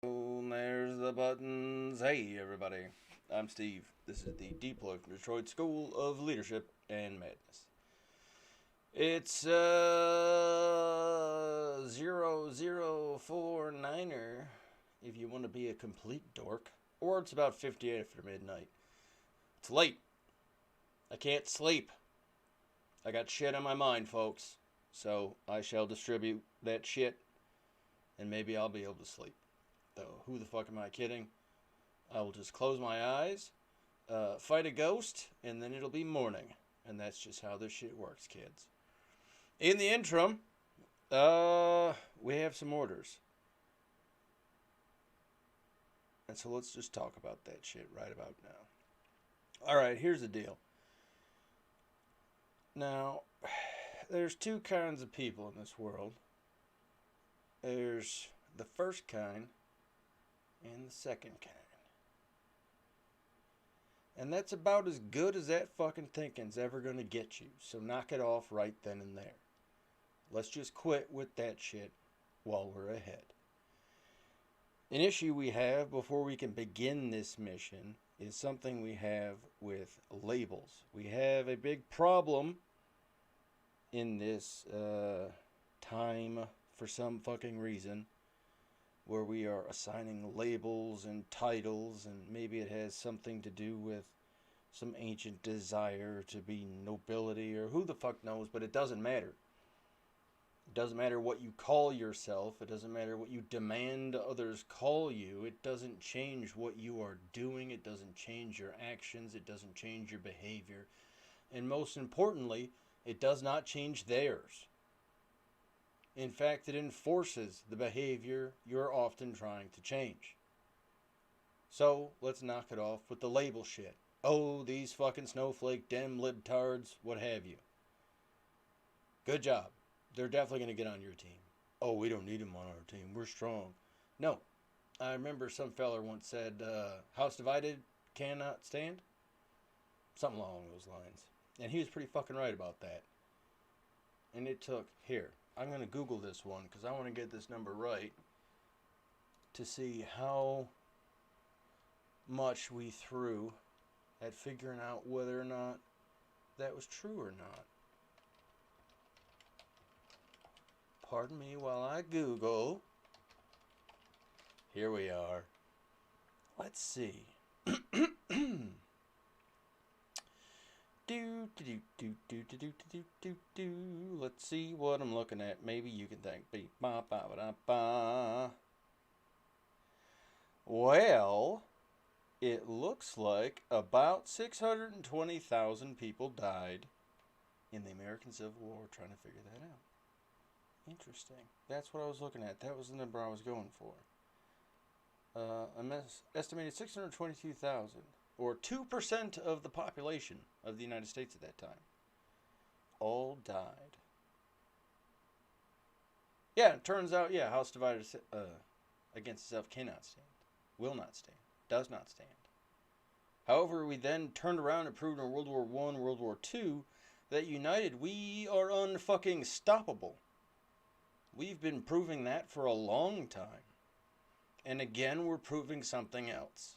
And there's the buttons. Hey, everybody. I'm Steve. This is the Deploy from Detroit School of Leadership and Madness. It's 0049er if you want to be a complete dork, or it's about 58 after midnight. It's late. I can't sleep. I got shit on my mind, folks. So I shall distribute that shit, and maybe I'll be able to sleep. Though, who the fuck am I kidding? I will just close my eyes, fight a ghost, and then it'll be morning. And that's just how this shit works, kids. In the interim, we have some orders. And so let's just talk about that shit right about now. Alright, here's the deal. Now, there's two kinds of people in this world. There's the first kind and the second kind. And that's about as good as that fucking thinking's ever gonna get you. So knock it off right then and there. Let's just quit with that shit while we're ahead. An issue we have before we can begin this mission is something we have with labels. We have a big problem in this time for some fucking reason where we are assigning labels and titles, and maybe it has something to do with some ancient desire to be nobility, or who the fuck knows, but it doesn't matter. It doesn't matter what you call yourself. It doesn't matter what you demand others call you. It doesn't change what you are doing. It doesn't change your actions. It doesn't change your behavior. And most importantly, it does not change theirs. In fact, it enforces the behavior you're often trying to change. So, let's knock it off with the label shit. Oh, these fucking snowflake, dem, libtards, what have you. Good job. They're definitely going to get on your team. Oh, we don't need them on our team. We're strong. No. I remember some feller once said, house divided cannot stand. Something along those lines. And he was pretty fucking right about that. And it took, here, I'm going to Google this one because I want to get this number right to see how much we threw at figuring out whether or not that was true or not. Pardon me while I Google. Here we are. Let's see. Let's see what I'm looking at. Maybe you can think. Well, it looks like about 620,000 people died in the American Civil War trying to figure that out. Interesting. That's what I was looking at. That was the number I was going for. Estimated 622,000, or 2% of the population of the United States at that time, all died. Yeah, it turns out, house divided against itself cannot stand, will not stand, does not stand. However, we then turned around and proved in World War I, World War II, that united we are unfucking stoppable. We've been proving that for a long time. And again, we're proving something else.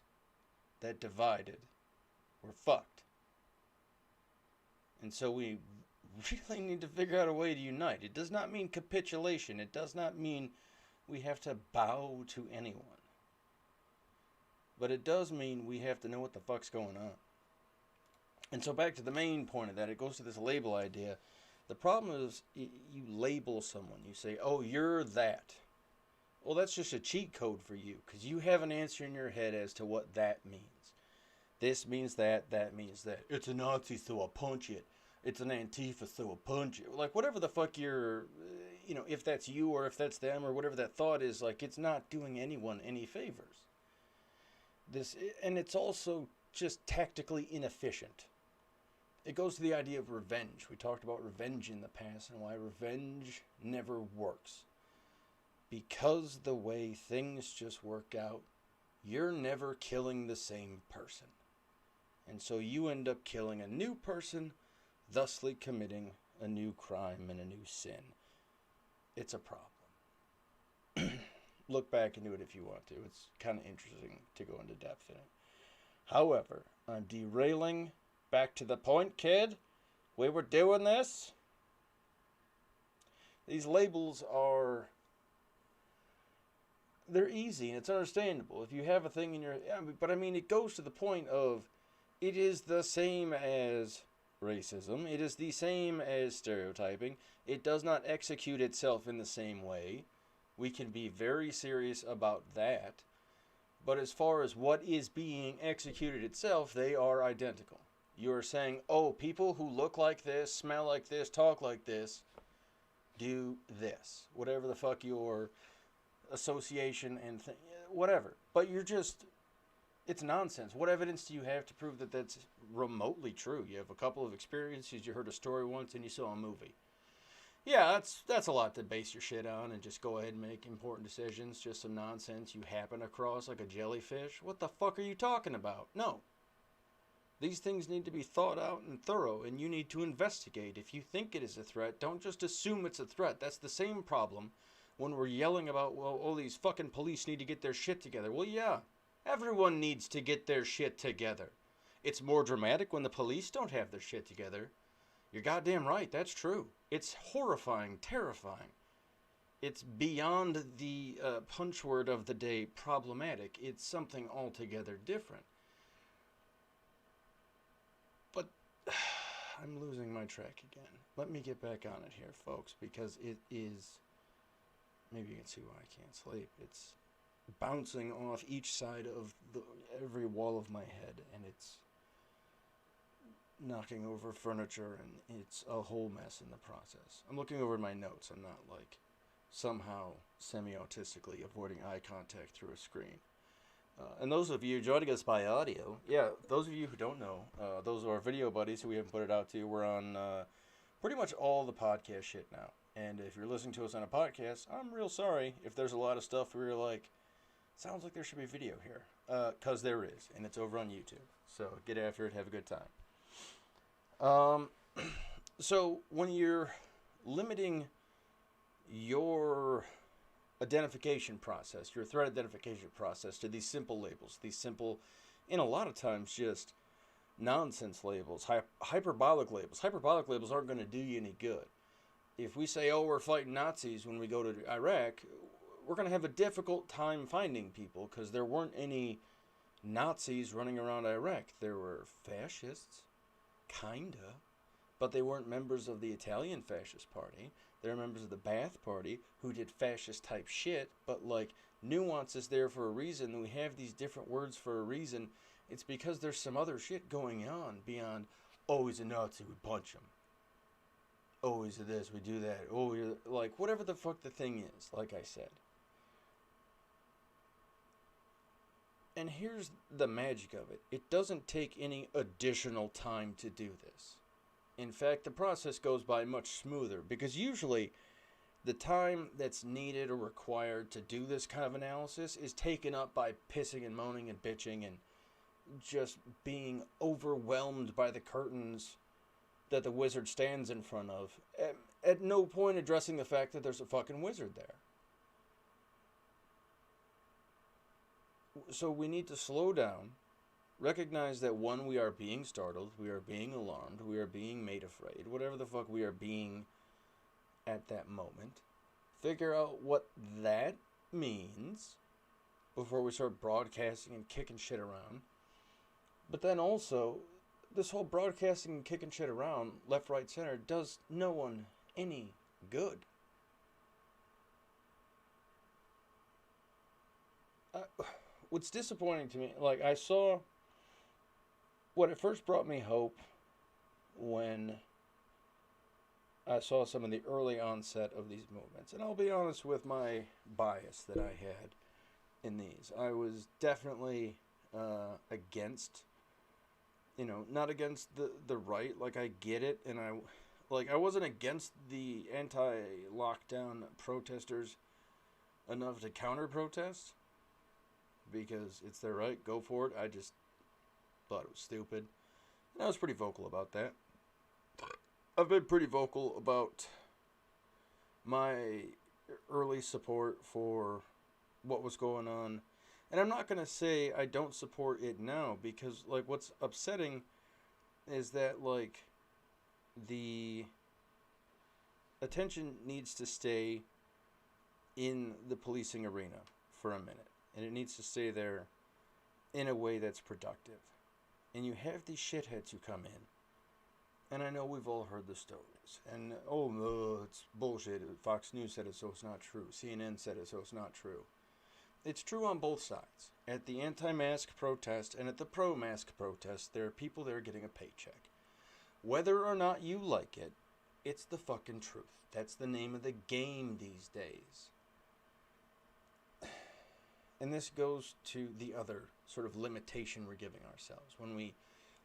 That divided, we're fucked. And so we really need to figure out a way to unite. It does not mean capitulation. It does not mean we have to bow to anyone. But it does mean we have to know what the fuck's going on. And so back to the main point of that, it goes to this label idea. The problem is you label someone. You say, oh, you're that. Well, that's just a cheat code for you because you have an answer in your head as to what that means. This means that, that means that. It's a Nazi, so I'll punch it. It's an Antifa, so I'll punch it. Like, whatever the fuck you're, if that's you or if that's them or whatever that thought is, like, it's not doing anyone any favors. And it's also just tactically inefficient. It goes to the idea of revenge. We talked about revenge in the past and why revenge never works. Because the way things just work out, you're never killing the same person. And so you end up killing a new person, thusly committing a new crime and a new sin. It's a problem. look back into it if you want to. It's kind of interesting to go into depth in it. However, I'm derailing back to the point, kid. We were doing this. These labels are... they're easy and it's understandable. If you have a thing in your... but I mean, it goes to the point of... it is the same as racism. It is the same as stereotyping. It does not execute itself in the same way. We can be very serious about that. But as far as what is being executed itself, they are identical. You're saying, oh, people who look like this, smell like this, talk like this, do this. Whatever the fuck your association and whatever. But you're just... it's nonsense. What evidence do you have to prove that that's remotely true? You have a couple of experiences, you heard a story once, and you saw a movie. Yeah, that's a lot to base your shit on and just go ahead and make important decisions. Just some nonsense you happen across like a jellyfish. What the fuck are you talking about? No. These things need to be thought out and thorough, and you need to investigate. If you think it is a threat, don't just assume it's a threat. That's the same problem when we're yelling about, well, oh, these fucking police need to get their shit together. Well, yeah. Everyone needs to get their shit together. It's more dramatic when the police don't have their shit together. You're goddamn right, that's true. It's horrifying, terrifying. It's beyond the punch word of the day, problematic. It's something altogether different. But I'm losing my track again. Let me get back on it here, folks, because it is... maybe you can see why I can't sleep. It's bouncing off each side of every wall of my head, and it's knocking over furniture, and it's a whole mess in the process. I'm looking over my notes. I'm not, like, somehow semi-autistically avoiding eye contact through a screen. And those of you joining us by audio, yeah, those of you who don't know, those are our video buddies who we haven't put it out to. We're on pretty much all the podcast shit now. And if you're listening to us on a podcast, I'm real sorry if there's a lot of stuff where you're like, sounds like there should be video here. Because there is, and it's over on YouTube. So get after it, have a good time. So when you're limiting your identification process, your threat identification process to these simple labels, these simple, and a lot of times just nonsense labels, hyperbolic labels. Hyperbolic labels aren't going to do you any good. If we say, oh, we're fighting Nazis when we go to Iraq, we're going to have a difficult time finding people because there weren't any Nazis running around Iraq. There were fascists, kinda, but they weren't members of the Italian Fascist Party. They were members of the Ba'ath Party who did fascist type shit, but like nuance is there for a reason. We have these different words for a reason. It's because there's some other shit going on beyond, oh, he's a Nazi, we punch him. Oh, he's a this, we do that. Oh, you're like, whatever the fuck the thing is, like I said. And here's the magic of it. It doesn't take any additional time to do this. In fact, the process goes by much smoother because usually the time that's needed or required to do this kind of analysis is taken up by pissing and moaning and bitching and just being overwhelmed by the curtains that the wizard stands in front of. At no point addressing the fact that there's a fucking wizard there. So we need to slow down, recognize that one, we are being startled, we are being alarmed, we are being made afraid, whatever the fuck we are being at that moment. Figure out what that means before we start broadcasting and kicking shit around. But then also, this whole broadcasting and kicking shit around, left, right, center, does no one any good. What's disappointing to me, like I saw, what it first brought me hope when I saw some of the early onset of these movements. And I'll be honest with my bias that I had in these. I was definitely against, not against the right, like I get it, and I wasn't against the anti-lockdown protesters enough to counter-protest, because it's their right, go for it. I just thought it was stupid. And I was pretty vocal about that. I've been pretty vocal about my early support for what was going on. And I'm not going to say I don't support it now, because, like, what's upsetting is that, like, the attention needs to stay in the policing arena for a minute. And it needs to stay there in a way that's productive. And you have these shitheads who come in. And I know we've all heard the stories. And, oh, no, it's bullshit. Fox News said it, so it's not true. CNN said it, so it's not true. It's true on both sides. At the anti-mask protest and at the pro-mask protest, there are people there getting a paycheck. Whether or not you like it, it's the fucking truth. That's the name of the game these days. And this goes to the other sort of limitation we're giving ourselves. When we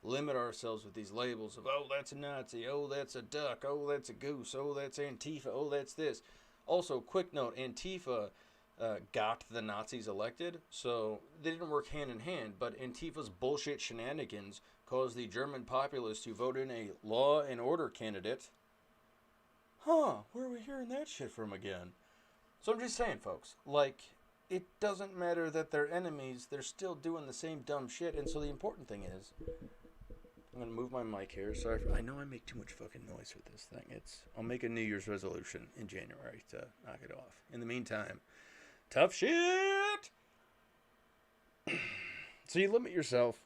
limit ourselves with these labels of, oh, that's a Nazi, oh, that's a duck, oh, that's a goose, oh, that's Antifa, oh, that's this. Also, quick note, Antifa got the Nazis elected, so they didn't work hand in hand, but Antifa's bullshit shenanigans caused the German populace to vote in a law and order candidate. Huh, where are we hearing that shit from again? So I'm just saying, folks, like, it doesn't matter that they're enemies, they're still doing the same dumb shit, and so the important thing is, I'm going to move my mic here. Sorry, I know I make too much fucking noise with this thing. I'll make a New Year's resolution in January to knock it off. In the meantime, tough shit! So you limit yourself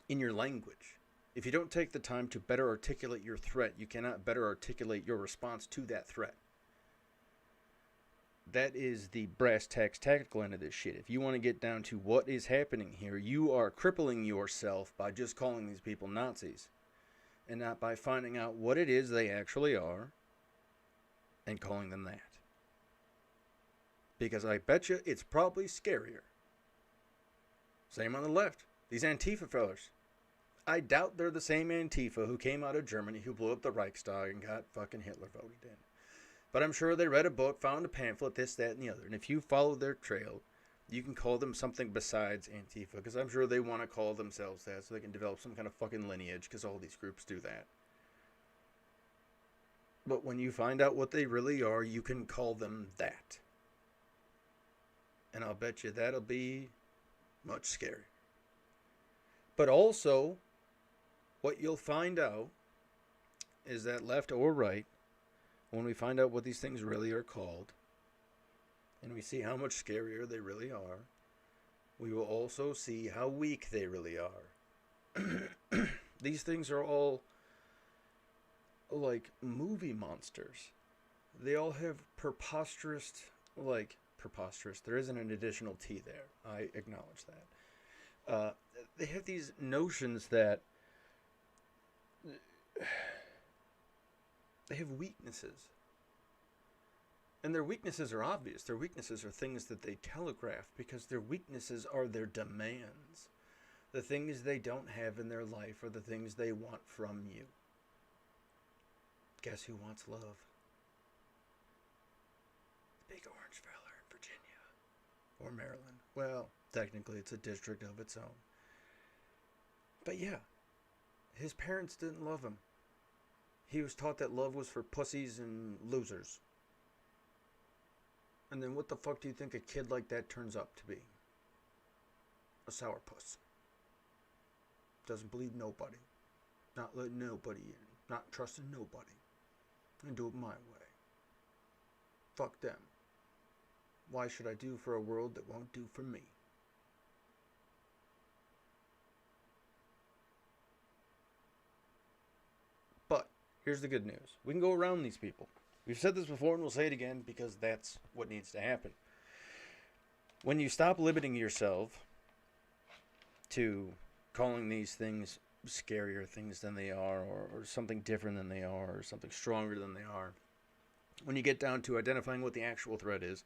in your language. If you don't take the time to better articulate your threat, you cannot better articulate your response to that threat. That is the brass tacks tactical end of this shit. If you want to get down to what is happening here, you are crippling yourself by just calling these people Nazis. And not by finding out what it is they actually are and calling them that. Because I bet you it's probably scarier. Same on the left. These Antifa fellers. I doubt they're the same Antifa who came out of Germany, who blew up the Reichstag and got fucking Hitler voted in. But I'm sure they read a book, found a pamphlet, this, that, and the other. And if you follow their trail, you can call them something besides Antifa. Because I'm sure they want to call themselves that so they can develop some kind of fucking lineage. Because all these groups do that. But when you find out what they really are, you can call them that. And I'll bet you that'll be much scarier. But also, what you'll find out is that left or right, when we find out what these things really are called, and we see how much scarier they really are, we will also see how weak they really are. These things are all like movie monsters. They all have preposterous, there isn't an additional T there. I acknowledge that. They have these notions that they have weaknesses. And their weaknesses are obvious. Their weaknesses are things that they telegraph because their weaknesses are their demands. The things they don't have in their life are the things they want from you. Guess who wants love? The big orange fella in Virginia. Or Maryland. Well, technically it's a district of its own. But yeah, his parents didn't love him. He was taught that love was for pussies and losers. And then what the fuck do you think a kid like that turns up to be? A sourpuss. Doesn't believe nobody. Not letting nobody in. Not trusting nobody. And do it my way. Fuck them. Why should I do for a world that won't do for me? But here's the good news. We can go around these people. We've said this before and we'll say it again because that's what needs to happen. When you stop limiting yourself to calling these things scarier things than they are, or something different than they are, or something stronger than they are, when you get down to identifying what the actual threat is,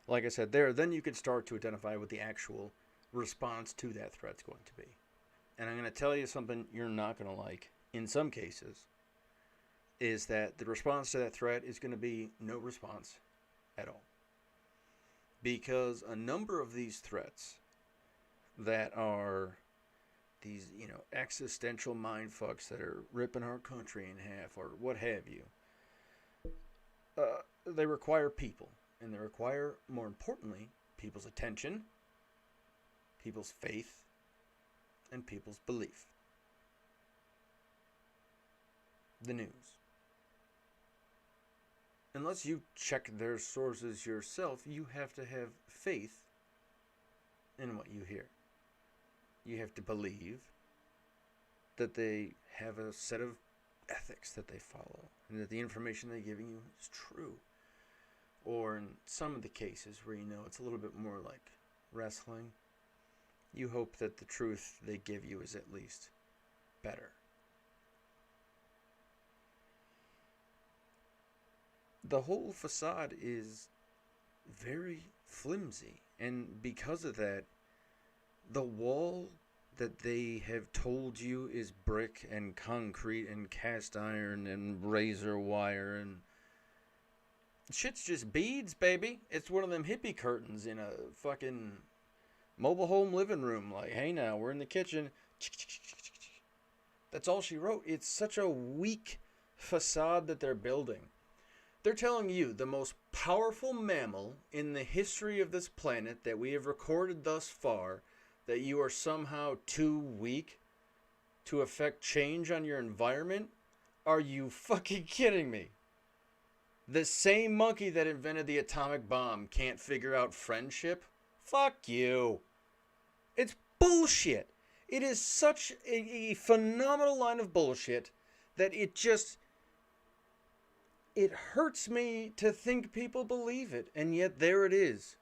like I said there, then you can start to identify what the actual response to that threat's going to be. And I'm going to tell you something you're not going to like. In some cases, is that the response to that threat is going to be no response at all. Because a number of these threats that are these, existential mindfucks that are ripping our country in half or what have you, they require people. And they require, more importantly, people's attention, people's faith, and people's belief. The news. Unless you check their sources yourself, you have to have faith in what you hear. You have to believe that they have a set of ethics that they follow, and that the information they're giving you is true. Or in some of the cases where you know it's a little bit more like wrestling, you hope that the truth they give you is at least better. The whole facade is very flimsy, and because of that, the wall that they have told you is brick and concrete and cast iron and razor wire and shit's just beads, baby. It's one of them hippie curtains in a fucking mobile home living room. Like, hey now, we're in the kitchen. That's all she wrote. It's such a weak facade that they're building. They're telling you the most powerful mammal in the history of this planet that we have recorded thus far, that you are somehow too weak to affect change on your environment? Are you fucking kidding me? The same monkey that invented the atomic bomb can't figure out friendship? Fuck you. It's bullshit. It is such a phenomenal line of bullshit that it hurts me to think people believe it. And yet there it is.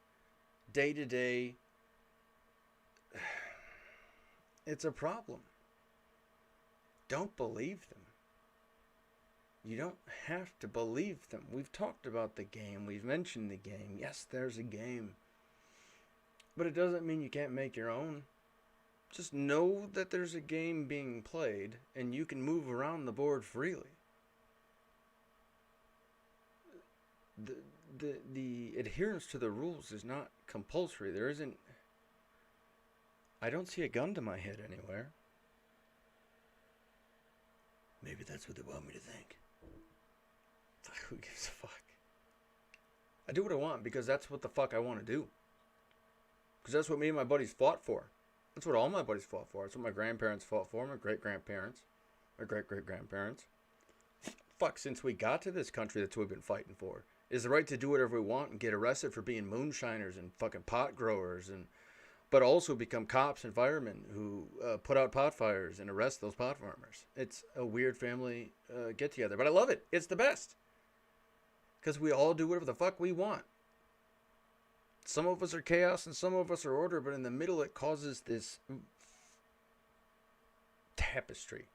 Day to day. It's a problem. Don't believe them. You don't have to believe them. We've talked about the game. We've mentioned the game. Yes, there's a game. But it doesn't mean you can't make your own. Just know that there's a game being played and you can move around the board freely. The adherence to the rules is not compulsory. There isn't... I don't see a gun to my head anywhere. Maybe that's what they want me to think. Who gives a fuck? I do what I want because that's what the fuck I want to do. Because that's what me and my buddies fought for. That's what all my buddies fought for. That's what my grandparents fought for. My great-grandparents. My great-great-grandparents. Fuck, since we got to this country, that's what we've been fighting for. Is the right to do whatever we want and get arrested for being moonshiners and fucking pot growers, but also become cops and firemen who put out pot fires and arrest those pot farmers. It's a weird family get-together, but I love it. It's the best. Because we all do whatever the fuck we want. Some of us are chaos and some of us are order, but in the middle it causes this tapestry.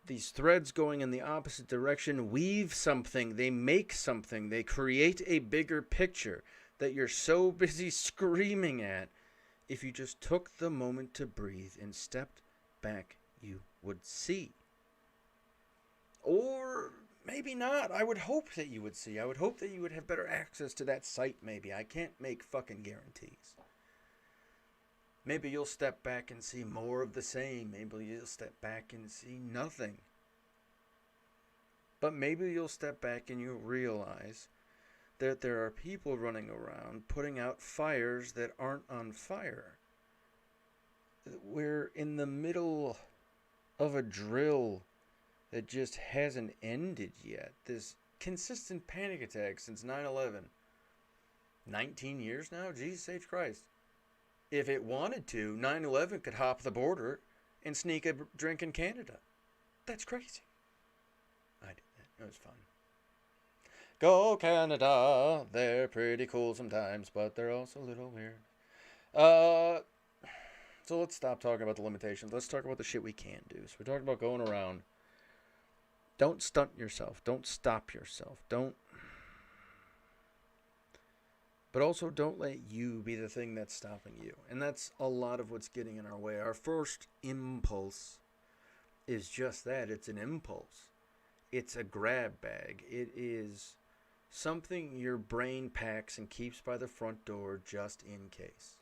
These threads going in the opposite direction weave something, they make something, they create a bigger picture that you're so busy screaming at. If you just took the moment to breathe and stepped back, you would see. Or maybe not. I would hope that you would see. I would hope that you would have better access to that site, maybe. I can't make fucking guarantees. Maybe you'll step back and see more of the same. Maybe you'll step back and see nothing. But maybe you'll step back and you'll realize that there are people running around putting out fires that aren't on fire. We're in the middle of a drill that just hasn't ended yet. This consistent panic attack since 9/11. 19 years now? Jesus H. Christ. If it wanted to, 9/11 could hop the border and sneak a drink in Canada. That's crazy. I did that. It was fun. Go Canada. They're pretty cool sometimes, but they're also a little weird. So let's stop talking about the limitations. Let's talk about the shit we can do. So we're talking about going around. Don't stunt yourself. Don't stop yourself. But also don't let you be the thing that's stopping you. And that's a lot of what's getting in our way. Our first impulse is just that. It's an impulse. It's a grab bag. It is something your brain packs and keeps by the front door just in case.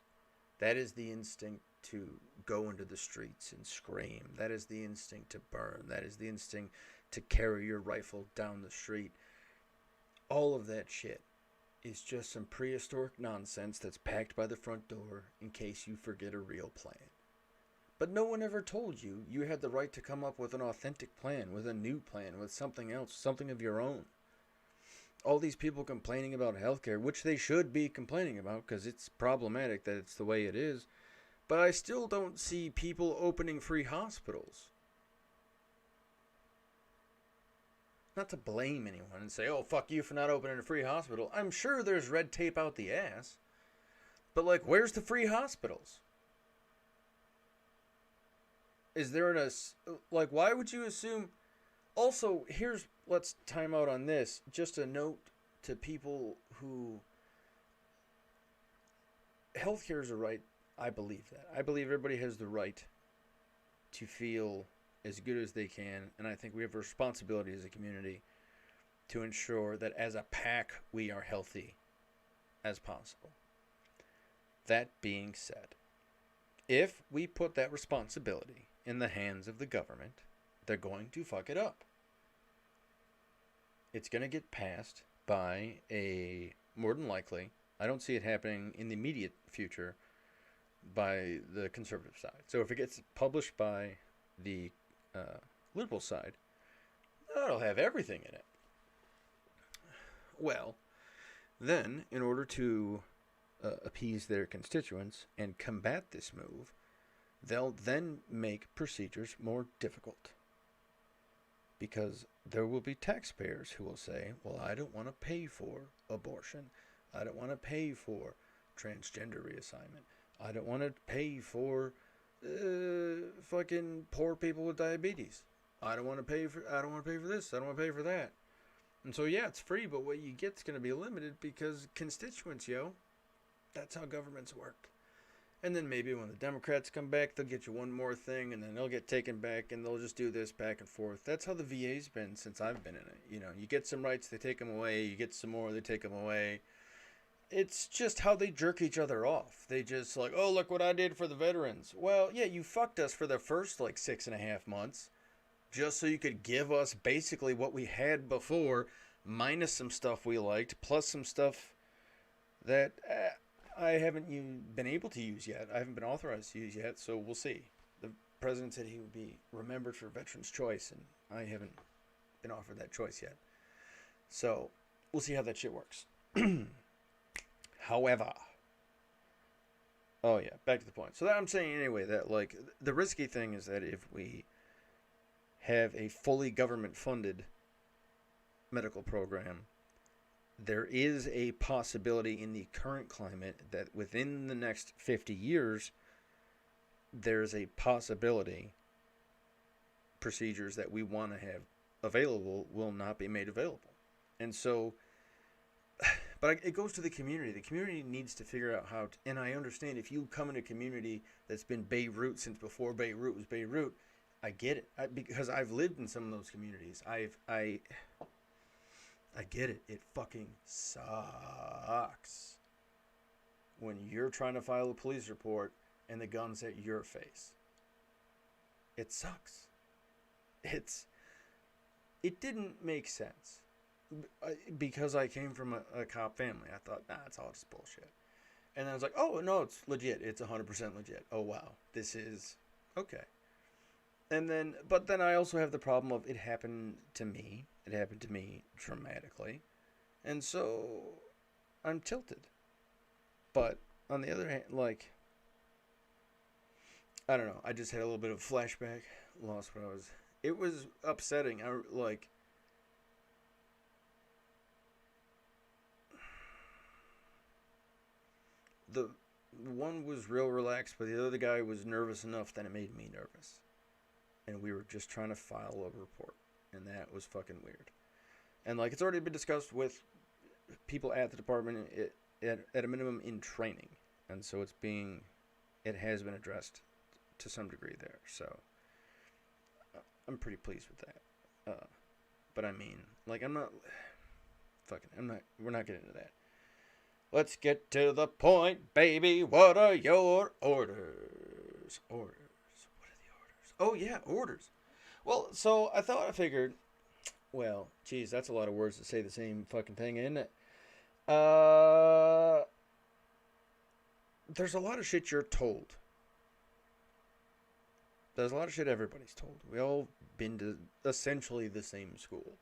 That is the instinct to go into the streets and scream. That is the instinct to burn. That is the instinct to carry your rifle down the street. all of that shit is just some prehistoric nonsense that's packed by the front door in case you forget a real plan. But no one ever told you you had the right to come up with an authentic plan, with a new plan, with something else, something of your own. All these people complaining about healthcare, which they should be complaining about because it's problematic that it's the way it is, but I still don't see people opening free hospitals. Not to blame anyone and say, oh, fuck you for not opening a free hospital. I'm sure there's red tape out the ass. But, like, where's the free hospitals? Is there like, why would you assume... Also, let's time out on this. Just a note to people who... Healthcare is a right. I believe that. I believe everybody has the right to feel as good as they can, and I think we have a responsibility as a community to ensure that as a pack we are healthy as possible. That being said, if we put that responsibility in the hands of the government, they're going to fuck it up. It's going to get passed by more than likely, I don't see it happening in the immediate future, by the conservative side. So if it gets published by the liberal side, that'll have everything in it. Well, then, in order to appease their constituents and combat this move, they'll then make procedures more difficult. Because there will be taxpayers who will say, well, I don't want to pay for abortion. I don't want to pay for transgender reassignment. I don't want to pay for fucking poor people with diabetes. I don't want to pay for this. I don't want to pay for that. And so, yeah, it's free, but what you get's going to be limited because constituents, that's how governments work. And then maybe when the Democrats come back, they'll get you one more thing, and then they'll get taken back, and they'll just do this back and forth. That's how the VA's been since I've been in it. You get some rights, they take them away. You get some more, they take them away. It's just how they jerk each other off. They just like, oh, look what I did for the veterans. Well, yeah, you fucked us for the first 6.5 months just so you could give us basically what we had before, minus some stuff we liked, plus some stuff that I haven't been able to use yet. I haven't been authorized to use yet, so we'll see. The president said he would be remembered for Veterans' Choice, and I haven't been offered that choice yet. So we'll see how that shit works. However, oh yeah, back to the point. So that I'm saying anyway that the risky thing is that if we have a fully government-funded medical program, there is a possibility in the current climate that within the next 50 years, there's a possibility procedures that we want to have available will not be made available. And so, but it goes to the community. The community needs to figure out how to, and I understand if you come in a community that's been Beirut since before Beirut was Beirut, I get it. Because I've lived in some of those communities. I get it. It fucking sucks when you're trying to file a police report and the gun's at your face. It sucks. It didn't make sense. Because I came from a cop family. I thought, it's all just bullshit. And then I was like, oh, no, it's legit. It's 100% legit. Oh, wow. This is okay. But then I also have the problem of it happened to me. It happened to me dramatically. And so I'm tilted. But on the other hand, I don't know. I just had a little bit of flashback. Lost what I was. It was upsetting. The one was real relaxed, but the other guy was nervous enough that it made me nervous. And we were just trying to file a report. And that was fucking weird. And it's already been discussed with people at the department at a minimum in training. And so it has been addressed to some degree there. So I'm pretty pleased with that. But I mean, we're not getting into that. Let's get to the point, baby. What are your orders? What are the orders? Oh, yeah, orders. Well, so I figured, Well, geez, that's a lot of words to say the same fucking thing, isn't it? Uh, there's a lot of shit you're told. There's a lot of shit everybody's told. We all been to essentially the same school.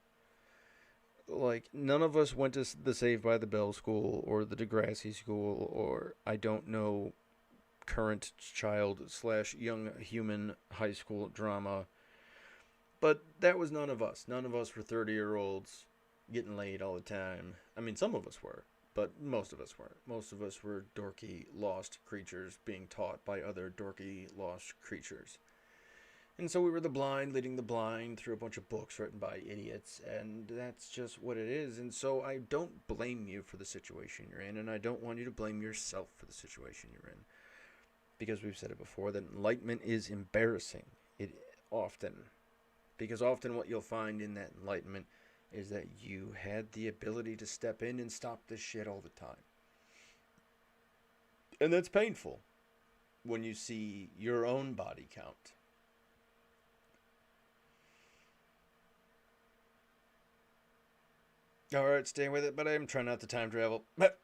Like, none of us went to the Saved by the Bell school or the Degrassi school or I don't know current child slash young human high school drama. But that was none of us. None of us were 30-year-olds getting laid all the time. I mean, some of us were, but most of us weren't. Most of us were dorky, lost creatures being taught by other dorky, lost creatures. And so we were the blind leading the blind through a bunch of books written by idiots, and that's just what it is. And so I don't blame you for the situation you're in, and I don't want you to blame yourself for the situation you're in. Because we've said it before, that enlightenment is embarrassing. It often. Because often what you'll find in that enlightenment is that you had the ability to step in and stop this shit all the time. And that's painful when you see your own body count. Alright, stay with it, but I'm trying not to time travel. But,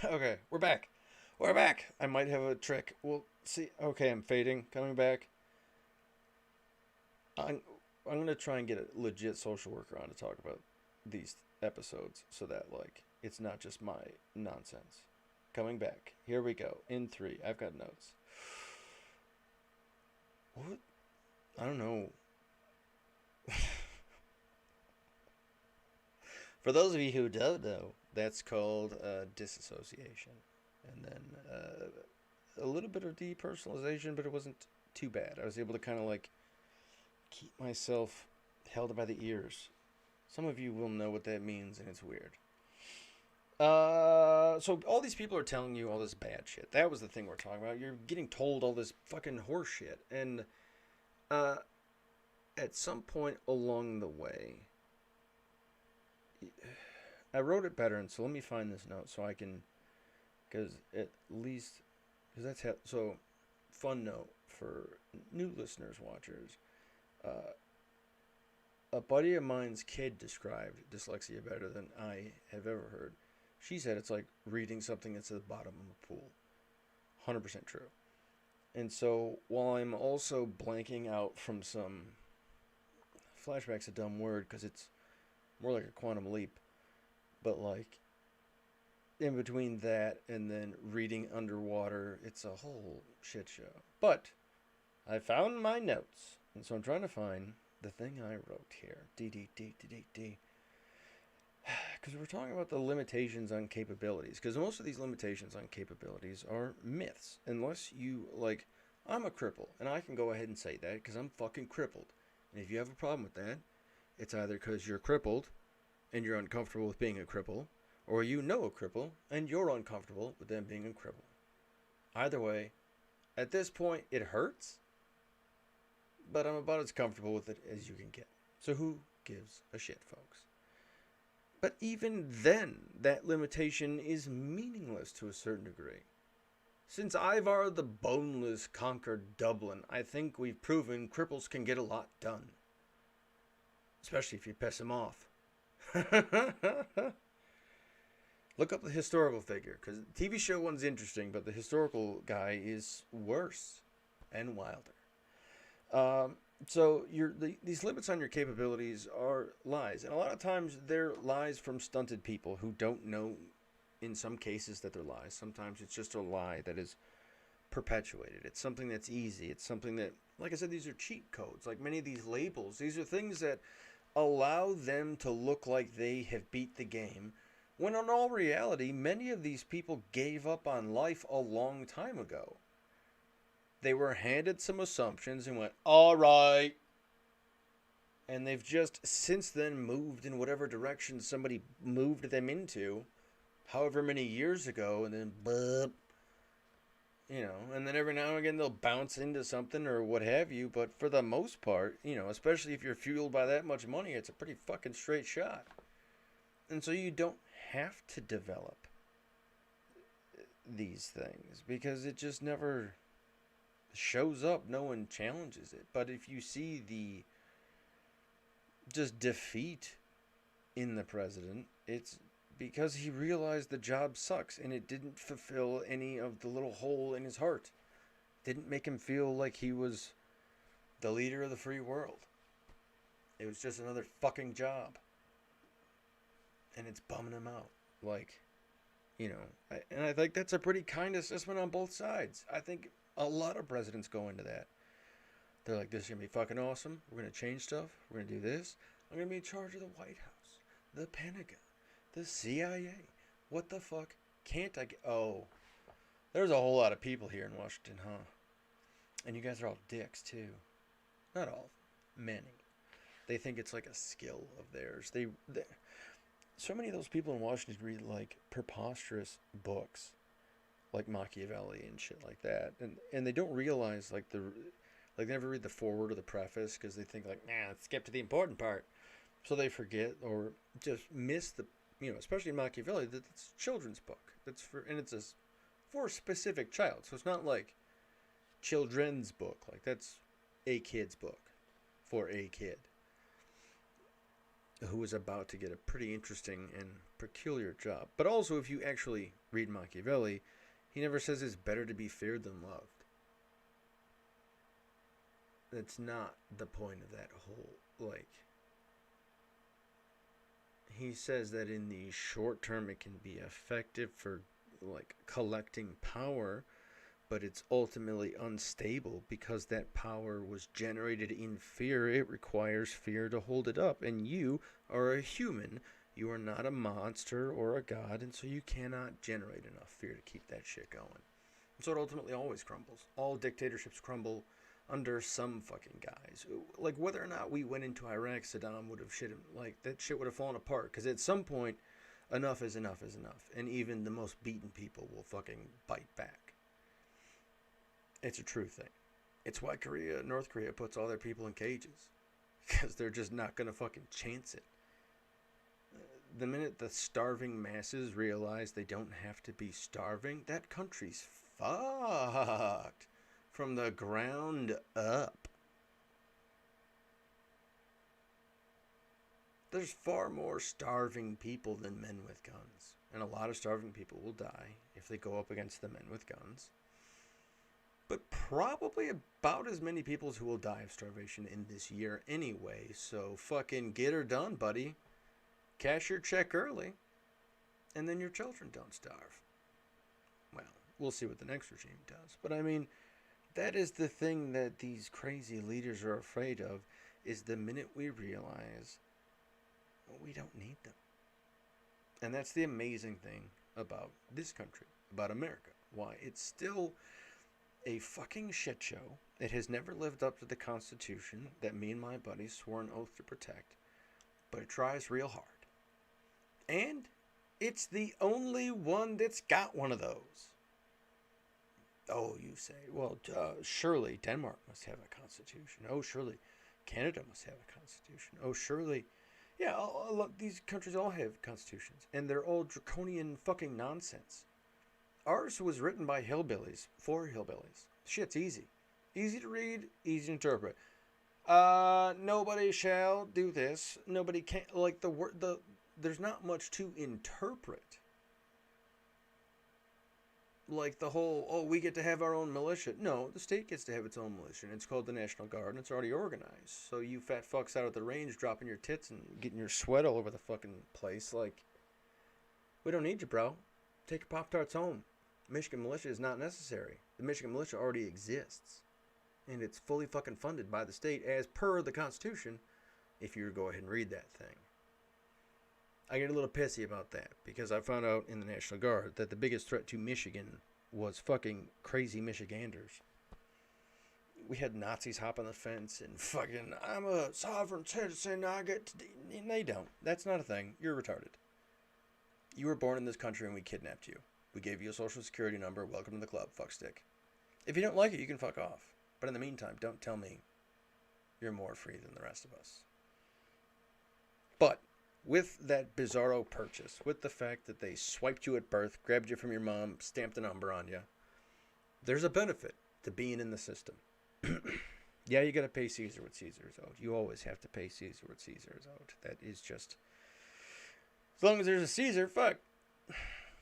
okay, we're back. We're back. I might have a trick. We'll see. Okay, I'm fading. Coming back. I'm going to try and get a legit social worker on to talk about these episodes so that, like, it's not just my nonsense. Coming back. Here we go. In 3. I've got notes. What? I don't know. For those of you who don't know, that's called disassociation. And then a little bit of depersonalization, but it wasn't too bad. I was able to kind of like keep myself held by the ears. Some of you will know what that means, and it's weird. So all these people are telling you all this bad shit. That was the thing we're talking about. You're getting told all this fucking horse shit. And at some point along the way, I wrote it better, and so let me find this note so I can, because at least, because that's how, so, fun note for new listeners, watchers, a buddy of mine's kid described dyslexia better than I have ever heard. She said it's like reading something that's at the bottom of a pool. 100% true. And so, while I'm also blanking out from some, flashback's a dumb word, because it's more like a quantum leap, but like in between that and then reading underwater, it's a whole shit show. But I found my notes, and so I'm trying to find the thing I wrote here. D. Because we're talking about the limitations on capabilities, because most of these limitations on capabilities are myths, unless you, like, I'm a cripple, and I can go ahead and say that because I'm fucking crippled. And if you have a problem with that, it's either because you're crippled and you're uncomfortable with being a cripple, or you know a cripple and you're uncomfortable with them being a cripple. Either way, at this point, it hurts, but I'm about as comfortable with it as you can get. So who gives a shit, folks? But even then, that limitation is meaningless to a certain degree. Since Ivar the Boneless conquered Dublin, I think we've proven cripples can get a lot done. Especially if you piss him off. Look up the historical figure, because the TV show one's interesting, but the historical guy is worse and wilder. So these limits on your capabilities are lies, and a lot of times they're lies from stunted people who don't know, in some cases, that they're lies. Sometimes it's just a lie that is perpetuated. It's something that's easy. It's something that, like I said, these are cheat codes. Like many of these labels, these are things that allow them to look like they have beat the game, when in all reality, many of these people gave up on life a long time ago. They were handed some assumptions and went, all right. And they've just since then moved in whatever direction somebody moved them into, however many years ago, and then, and then every now and again they'll bounce into something or what have you. But for the most part, especially if you're fueled by that much money, it's a pretty fucking straight shot. And so you don't have to develop these things because it just never shows up. No one challenges it. But if you see the just defeat in the president. It's because he realized the job sucks and it didn't fulfill any of the little hole in his heart. Didn't make him feel like he was the leader of the free world. It was just another fucking job. And it's bumming him out. Like, and I think that's a pretty kind assessment on both sides. I think a lot of presidents go into that. They're like, this is going to be fucking awesome. We're going to change stuff. We're going to do this. I'm going to be in charge of the White House, the Pentagon, the CIA. What the fuck can't I get? Oh, there's a whole lot of people here in Washington, huh? And you guys are all dicks, too. Not all. Many. They think it's like a skill of theirs. So many of those people in Washington read like preposterous books, like Machiavelli and shit like that, and they don't realize they never read the foreword or the preface because they think like, nah, let's skip to the important part, so they forget or just miss the, especially Machiavelli, that it's a children's book. It's for a specific child, so it's not like children's book, like that's a kid's book for a kid who was about to get a pretty interesting and peculiar job. But also, if you actually read Machiavelli, he never says it's better to be feared than loved. That's not the point of that whole, he says that in the short term it can be effective for, collecting power, but it's ultimately unstable because that power was generated in fear. It requires fear to hold it up. And you are a human. You are not a monster or a god, and so you cannot generate enough fear to keep that shit going. And so it ultimately always crumbles. All dictatorships crumble under some fucking guys. Like, whether or not we went into Iraq, Saddam would have shit him. Like, that shit would have fallen apart. Because at some point, enough is enough is enough. And even the most beaten people will fucking bite back. It's a true thing. It's why North Korea puts all their people in cages. Because they're just not going to fucking chance it. The minute the starving masses realize they don't have to be starving, that country's fucked. From the ground up. There's far more starving people than men with guns. And a lot of starving people will die if they go up against the men with guns. But probably about as many people who will die of starvation in this year anyway. So fucking get her done, buddy. Cash your check early. And then your children don't starve. Well, we'll see what the next regime does. But I mean, that is the thing that these crazy leaders are afraid of, is the minute we realize we don't need them. And that's the amazing thing about this country, about America. Why it's still a fucking shit show. It has never lived up to the Constitution that me and my buddies swore an oath to protect, but it tries real hard. And it's the only one that's got one of those. Oh, you say, well, surely Denmark must have a constitution. Oh, surely Canada must have a constitution. Oh, surely, yeah, these countries all have constitutions, and they're all draconian fucking nonsense. Ours was written by hillbillies, for hillbillies. Shit's easy. Easy to read, easy to interpret. Nobody shall do this. Nobody can, like, there's not much to interpret. Like the whole, we get to have our own militia. No, the state gets to have its own militia, and it's called the National Guard, and it's already organized. So you fat fucks out at the range dropping your tits and getting your sweat all over the fucking place, like, we don't need you, bro. Take your Pop-Tarts home. Michigan militia is not necessary. The Michigan militia already exists. And it's fully fucking funded by the state as per the Constitution, if you go ahead and read that thing. I get a little pissy about that, because I found out in the National Guard that the biggest threat to Michigan was fucking crazy Michiganders. We had Nazis hop on the fence and fucking, I'm a sovereign citizen, I get to... And they don't. That's not a thing. You're retarded. You were born in this country and we kidnapped you. We gave you a social security number. Welcome to the club, fuckstick. If you don't like it, you can fuck off. But in the meantime, don't tell me you're more free than the rest of us. But with that bizarro purchase, with the fact that they swiped you at birth, grabbed you from your mom, stamped a number on you, there's a benefit to being in the system. Yeah, you got to pay Caesar what Caesar is owed. You always have to pay Caesar what Caesar is owed. That is just As long as there's a Caesar, fuck.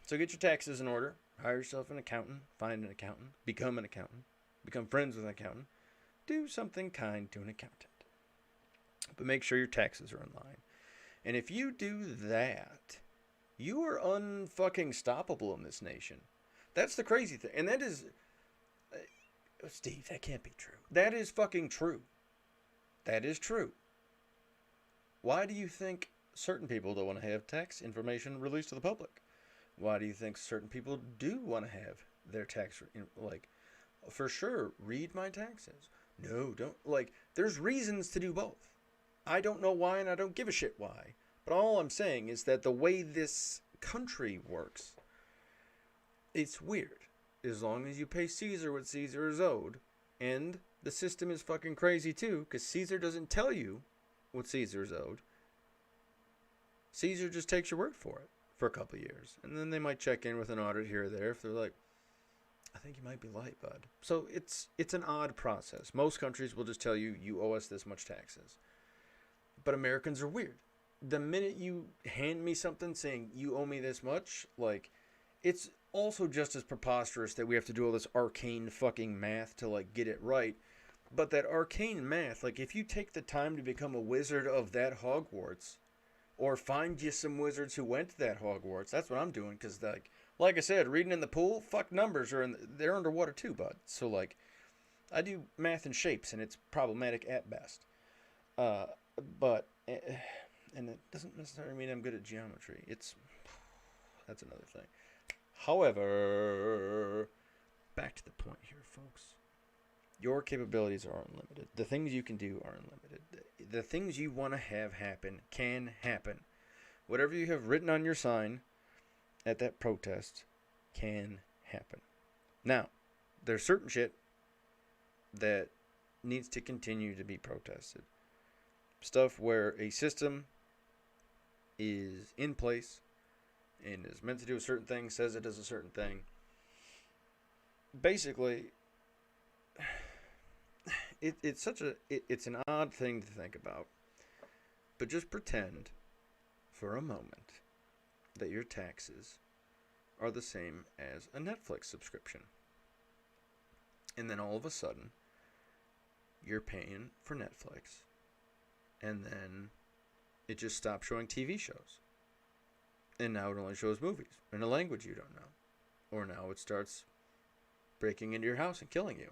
So get your taxes in order. Hire yourself an accountant. Find an accountant. Become an accountant. Become friends with an accountant. Do something kind to an accountant. But make sure your taxes are in line. And if you do that, you are unfucking stoppable in this nation. That's the crazy thing. And that is... Steve, that can't be true. That is fucking true. That is true. Why do you think certain people don't want to have tax information released to the public? Why do you think certain people do want to have their tax... Like, for sure, read my taxes. No, don't... Like, there's reasons to do both. I don't know why, and I don't give a shit why. But all I'm saying is that the way this country works, it's weird. As long as you pay Caesar what Caesar is owed, and the system is fucking crazy too, because Caesar doesn't tell you what Caesar is owed. Caesar just takes your word for it for a couple of years. And then they might check in with an audit here or there if they're like, I think you might be light, bud. So it's an odd process. Most countries will just tell you, you owe us this much taxes. But Americans are weird. The minute you hand me something saying you owe me this much, like, it's also just as preposterous that we have to do all this arcane fucking math to, like, get it right. But that arcane math, like, if you take the time to become a wizard of that Hogwarts, or find you some wizards who went to that Hogwarts, that's what I'm doing, because, like I said, reading in the pool, fuck numbers, they're underwater too, bud. So, like, I do math and shapes, and it's problematic at best. And it doesn't necessarily mean I'm good at geometry. That's another thing. However, back to the point here, folks. Your capabilities are unlimited. The things you can do are unlimited. The things you want to have happen can happen. Whatever you have written on your sign at that protest can happen. Now, there's certain shit that needs to continue to be protested. Stuff where a system is in place and is meant to do a certain thing, says it does a certain thing. Basically, it's an odd thing to think about. But just pretend for a moment that your taxes are the same as a Netflix subscription. And then all of a sudden, you're paying for Netflix. And then it just stops showing TV shows. And now it only shows movies in a language you don't know. Or now it starts breaking into your house and killing you.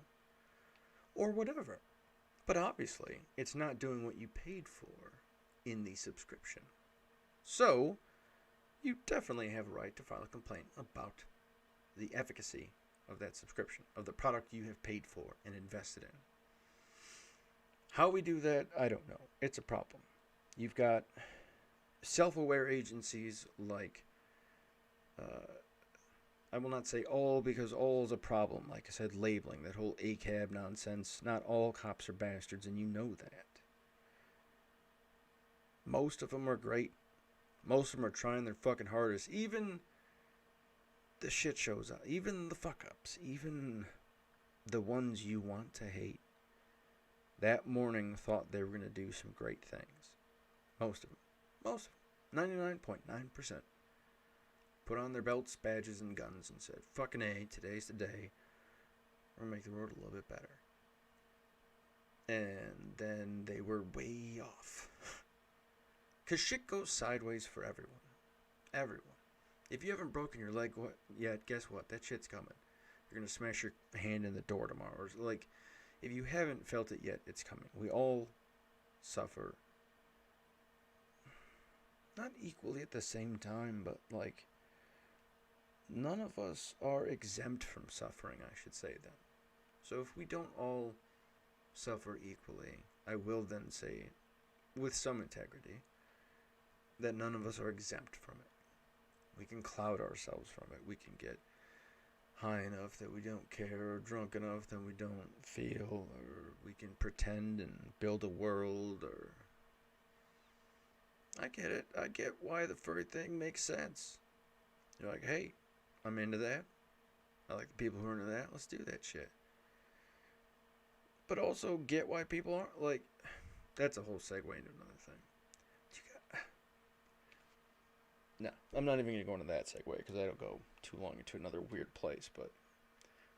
Or whatever. But obviously, it's not doing what you paid for in the subscription. So, you definitely have a right to file a complaint about the efficacy of that subscription, of the product you have paid for and invested in. How we do that, I don't know. It's a problem. You've got self-aware agencies like, I will not say all because all is a problem. Like I said, labeling, that whole ACAB nonsense. Not all cops are bastards, and you know that. Most of them are great. Most of them are trying their fucking hardest. Even the shit shows up. Even the fuck-ups. Even the ones you want to hate. That morning thought they were going to do some great things. Most of them. Most of them. 99.9%. Put on their belts, badges, and guns and said, fucking A, today's the day. We're going to make the world a little bit better. And then they were way off. Because shit goes sideways for everyone. Everyone. If you haven't broken your leg yet, guess what? That shit's coming. You're going to smash your hand in the door tomorrow. Like, if you haven't felt it yet, it's coming. We all suffer. Not equally at the same time, but, like, none of us are exempt from suffering, I should say then. So if we don't all suffer equally, I will then say, with some integrity, that none of us are exempt from it. We can cloud ourselves from it. We can get high enough that we don't care, or drunk enough that we don't feel, or we can pretend and build a world, or... I get it. I get why the furry thing makes sense. You're like, hey, I'm into that. I like the people who are into that. Let's do that shit. But also get why people aren't, like... That's a whole segue into another thing. No, I'm not even going to go into that segue because that'll go too long into another weird place. But,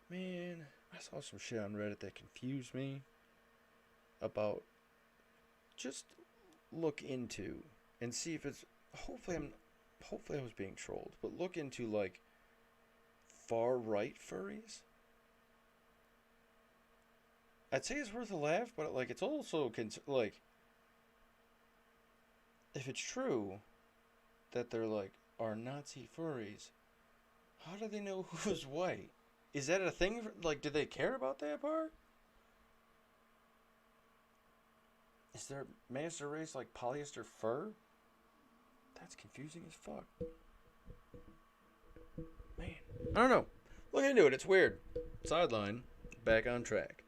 man, I saw some shit on Reddit that confused me about just look into and see if it's hopefully I was being trolled, but look into like far right furries. I'd say it's worth a laugh, but like it's also like if it's true that they're like are Nazi furries, how do they know who's white? Is that a thing? Like, do they care about that part? Is their master race like polyester fur? That's confusing as fuck. Man, I don't know. Look into it. It's weird. Sideline. Back on track.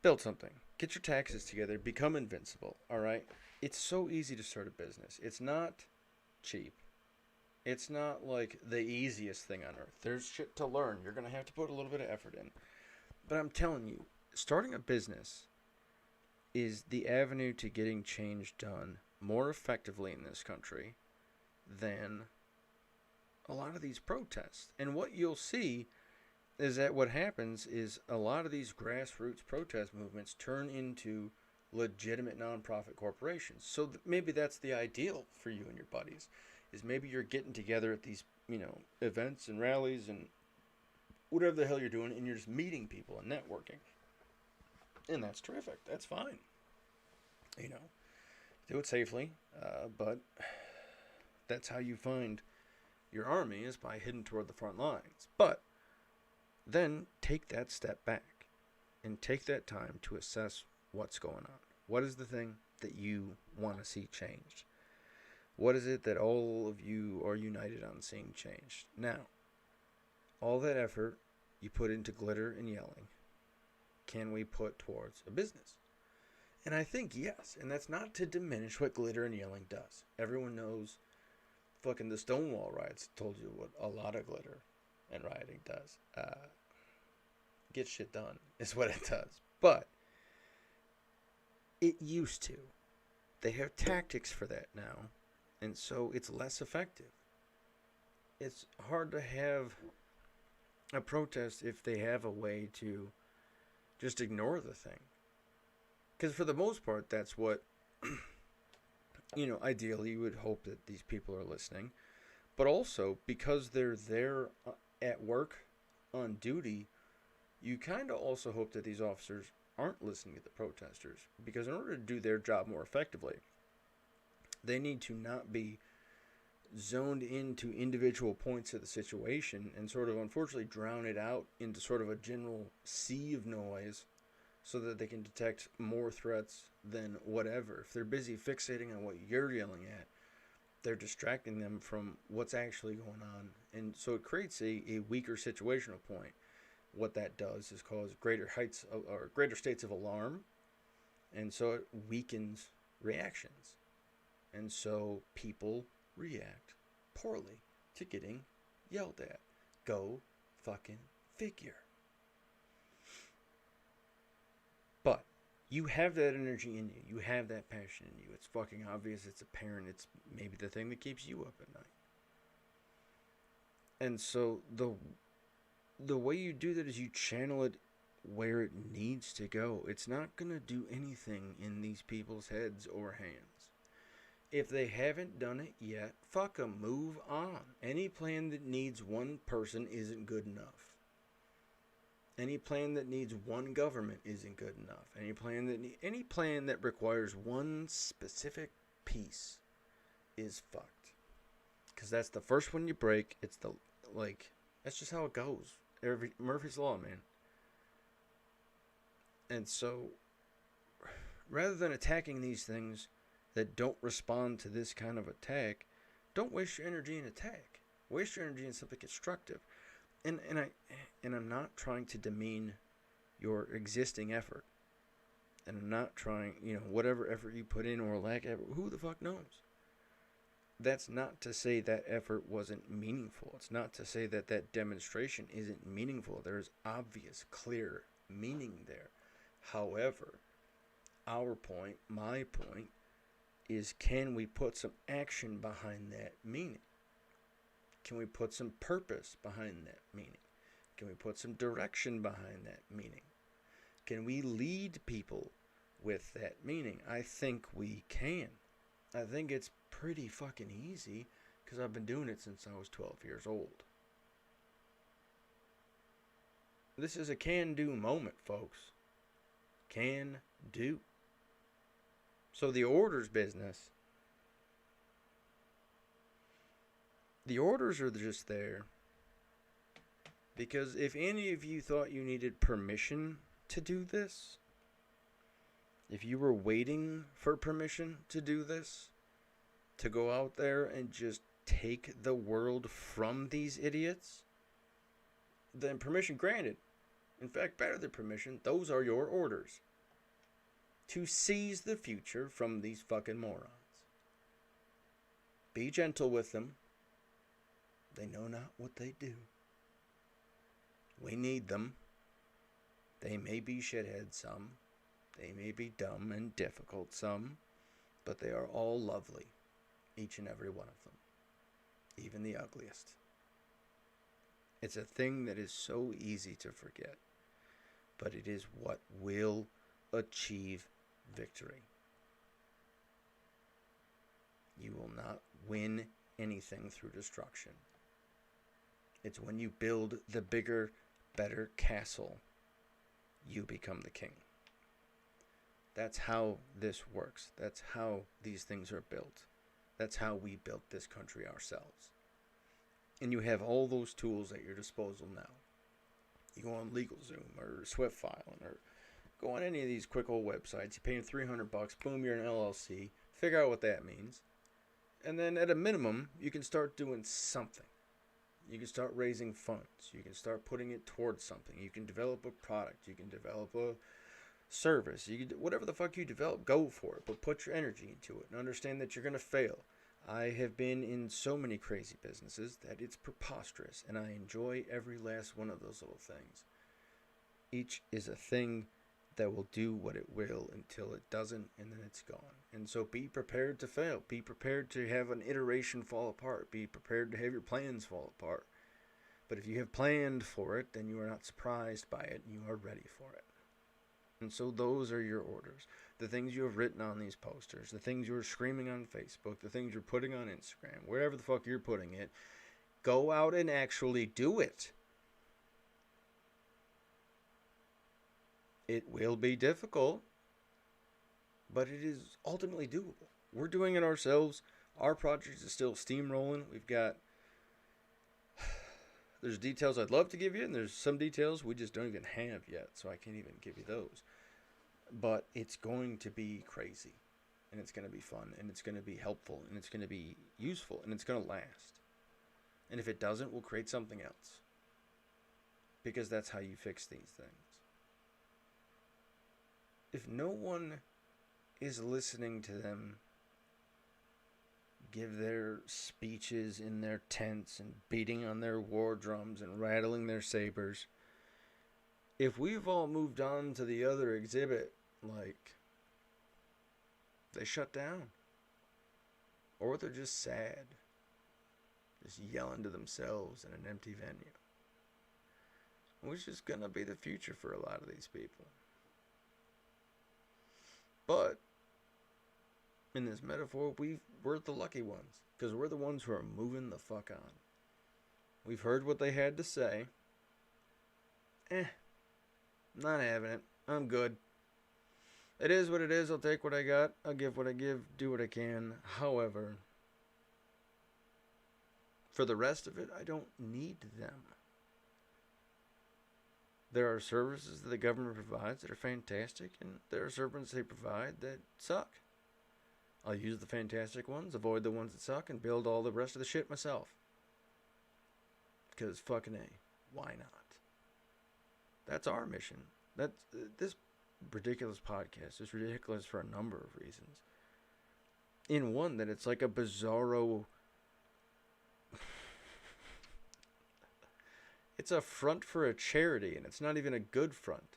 Build something. Get your taxes together. Become invincible. Alright? It's so easy to start a business. It's not cheap. It's not like the easiest thing on earth. There's shit to learn. You're going to have to put a little bit of effort in. But I'm telling you, starting a business is the avenue to getting change done more effectively in this country than a lot of these protests. And what you'll see is that what happens is a lot of these grassroots protest movements turn into legitimate nonprofit corporations. So maybe that's the ideal for you and your buddies, is maybe you're getting together at these, events and rallies and whatever the hell you're doing, and you're just meeting people and networking. And that's terrific. That's fine. Do it safely, but that's how you find your army, is by heading toward the front lines. But then take that step back and take that time to assess what's going on. What is the thing that you want to see changed? What is it that all of you are united on seeing changed? Now, all that effort you put into glitter and yelling, can we put towards a business? And I think yes, and that's not to diminish what glitter and yelling does. Everyone knows fucking the Stonewall riots told you what a lot of glitter and rioting does. Get shit done is what it does. But it used to. They have tactics for that now, and so it's less effective. It's hard to have a protest if they have a way to just ignore the thing. Because for the most part, that's what, ideally you would hope that these people are listening. But also, because they're there at work, on duty, you kind of also hope that these officers aren't listening to the protesters. Because in order to do their job more effectively, they need to not be zoned into individual points of the situation and sort of unfortunately drown it out into sort of a general sea of noise, so that they can detect more threats than whatever. If they're busy fixating on what you're yelling at, they're distracting them from what's actually going on. And so it creates a weaker situational point. What that does is cause greater heights or greater states of alarm. And so it weakens reactions. And so people react poorly to getting yelled at. Go fucking figure. But you have that energy in you. You have that passion in you. It's fucking obvious. It's apparent. It's maybe the thing that keeps you up at night. And so the way you do that is you channel it where it needs to go. It's not going to do anything in these people's heads or hands. If they haven't done it yet, fuck 'em. Move on. Any plan that needs one person isn't good enough. Any plan that needs one government isn't good enough. Any plan that requires one specific piece is fucked. Because that's the first one you break. It's that's just how it goes. Murphy's Law, man. And so, rather than attacking these things that don't respond to this kind of attack, don't waste your energy in attack. Waste your energy in something constructive. And I'm not trying to demean your existing effort. And I'm not trying, whatever effort you put in or lack of, who the fuck knows? That's not to say that effort wasn't meaningful. It's not to say that that demonstration isn't meaningful. There's obvious, clear meaning there. However, my point, is, can we put some action behind that meaning? Can we put some purpose behind that meaning? Can we put some direction behind that meaning? Can we lead people with that meaning? I think we can. I think it's pretty fucking easy because I've been doing it since I was 12 years old. This is a can-do moment, folks. Can do. So the orders business, the orders are just there because if any of you thought you needed permission to do this, if you were waiting for permission to do this, to go out there and just take the world from these idiots, then permission granted. In fact, better than permission, those are your orders. To seize the future from these fucking morons. Be gentle with them. They know not what they do. We need them. They may be shitheads some. They may be dumb and difficult some. But they are all lovely. Each and every one of them. Even the ugliest. It's a thing that is so easy to forget. But it is what will achieve victory. You will not win anything through destruction. It's when you build the bigger, better castle, you become the king. That's how this works. That's how these things are built. That's how we built this country ourselves. And you have all those tools at your disposal now. You go on LegalZoom or SwiftFile or go on any of these quick old websites. You pay them $300, boom, you're an LLC. Figure out what that means. And then at a minimum, you can start doing something. You can start raising funds. You can start putting it towards something. You can develop a product. You can develop a service. You can, whatever the fuck you develop, go for it. But put your energy into it and understand that you're going to fail. I have been in so many crazy businesses that it's preposterous. And I enjoy every last one of those little things. Each is a thing that will do what it will until it doesn't, and then it's gone. And so be prepared to fail. Be prepared to have an iteration fall apart. Be prepared to have your plans fall apart. But if you have planned for it, then you are not surprised by it, and you are ready for it. And so those are your orders. The things you have written on these posters, the things you're screaming on Facebook, the things you're putting on Instagram, wherever the fuck you're putting it, go out and actually do it. It will be difficult, but it is ultimately doable. We're doing it ourselves. Our project is still steamrolling. There's details I'd love to give you, and there's some details we just don't even have yet, so I can't even give you those. But it's going to be crazy, and it's going to be fun, and it's going to be helpful, and it's going to be useful, and it's going to last. And if it doesn't, we'll create something else. Because that's how you fix these things. If no one is listening to them give their speeches in their tents and beating on their war drums and rattling their sabers, if we've all moved on to the other exhibit, like, they shut down. Or they're just sad. Just yelling to themselves in an empty venue. Which is going to be the future for a lot of these people. But, in this metaphor, we're the lucky ones. Because we're the ones who are moving the fuck on. We've heard what they had to say. Not having it. I'm good. It is what it is. I'll take what I got. I'll give what I give. Do what I can. However, for the rest of it, I don't need them. There are services that the government provides that are fantastic, and there are services they provide that suck. I'll use the fantastic ones, avoid the ones that suck, and build all the rest of the shit myself. Because fucking A, why not? That's our mission. This ridiculous podcast is ridiculous for a number of reasons. In one, that it's like a bizarro... It's a front for a charity, and it's not even a good front.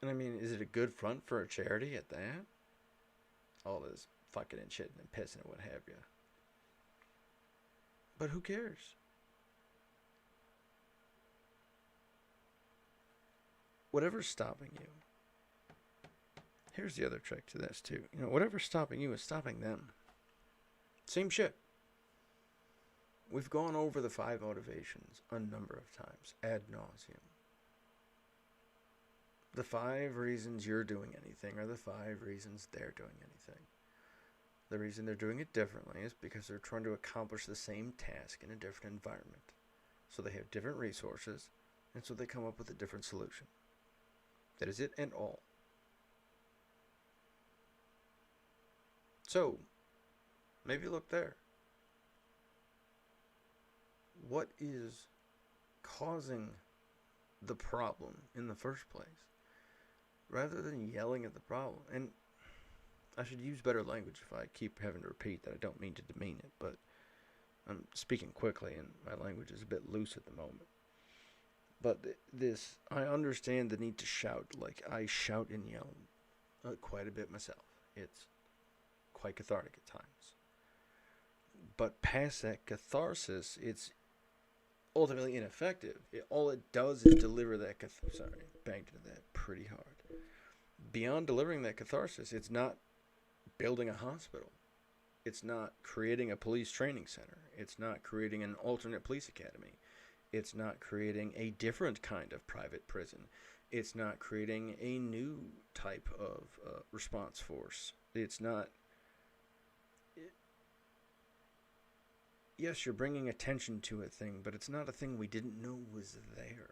And I mean, is it a good front for a charity at that? All this fucking and shitting and pissing and what have you. But who cares? Whatever's stopping you. Here's the other trick to this too. Whatever's stopping you is stopping them. Same shit. We've gone over the 5 motivations a number of times, ad nauseum. The 5 reasons you're doing anything are the 5 reasons they're doing anything. The reason they're doing it differently is because they're trying to accomplish the same task in a different environment. So they have different resources, and so they come up with a different solution. That is it and all. So, maybe look there. What is causing the problem in the first place? Rather than yelling at the problem. And I should use better language if I keep having to repeat that. I don't mean to demean it, but I'm speaking quickly and my language is a bit loose at the moment. But I understand the need to shout. Like, I shout and yell quite a bit myself. It's quite cathartic at times. But past that catharsis, it's ultimately ineffective. All it does is deliver that banged into that pretty hard. Beyond delivering that catharsis, it's not building a hospital. It's not creating a police training center. It's not creating an alternate police academy. It's not creating a different kind of private prison. It's not creating a new type of response force. It's not... Yes, you're bringing attention to a thing, but it's not a thing we didn't know was there.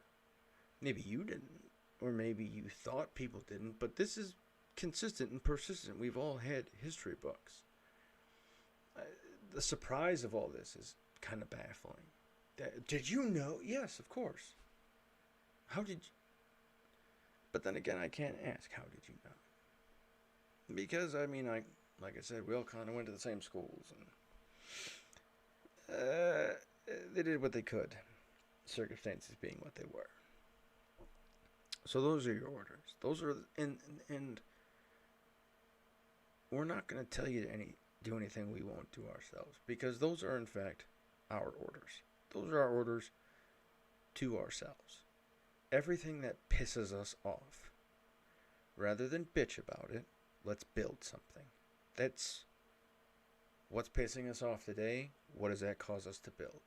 Maybe you didn't, or maybe you thought people didn't, but this is consistent and persistent. We've all had history books. The surprise of all this is kind of baffling. Did you know? Yes, of course. How did you? But then again, I can't ask, how did you know? Because, I mean, like I said, we all kind of went to the same schools, and they did what they could, circumstances being what they were. So those are your orders. Those are, and we're not going to tell you to do anything we won't do ourselves, because those are in fact our orders. Those are our orders to ourselves. Everything that pisses us off, rather than bitch about it, let's build something. That's what's pissing us off today. What does that cause us to build?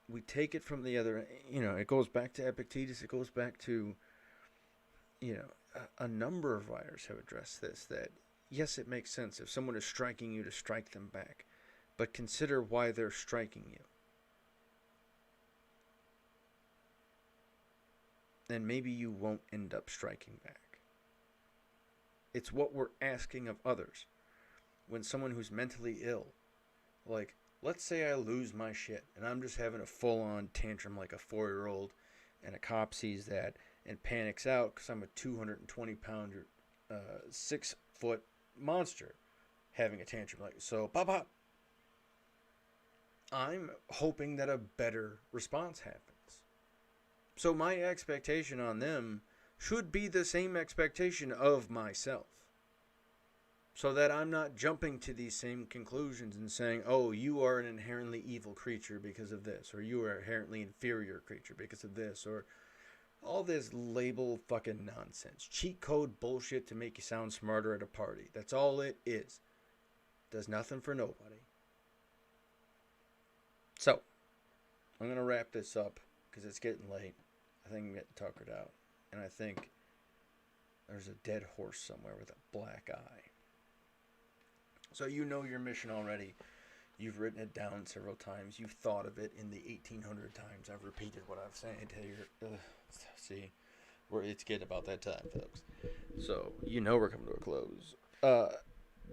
We take it from the other, it goes back to Epictetus. It goes back to, a number of writers have addressed this, that yes, it makes sense if someone is striking you to strike them back, but consider why they're striking you. And maybe you won't end up striking back. It's what we're asking of others. When someone who's mentally ill, like, let's say I lose my shit and I'm just having a full-on tantrum like a 4-year-old, and a cop sees that and panics out because I'm a 220-pound, 6-foot monster having a tantrum. Like, so, pop, pop. I'm hoping that a better response happens. So my expectation on them should be the same expectation of myself. So that I'm not jumping to these same conclusions and saying, oh, you are an inherently evil creature because of this, or you are an inherently inferior creature because of this, or all this label fucking nonsense. Cheat code bullshit to make you sound smarter at a party. That's all it is. Does nothing for nobody. So, I'm going to wrap this up because it's getting late. I think I'm getting tuckered out. And I think there's a dead horse somewhere with a black eye. So you know your mission already. You've written it down several times. You've thought of it in the 1,800 times I've repeated what I've said here. See, it's getting about that time, folks. So you know we're coming to a close.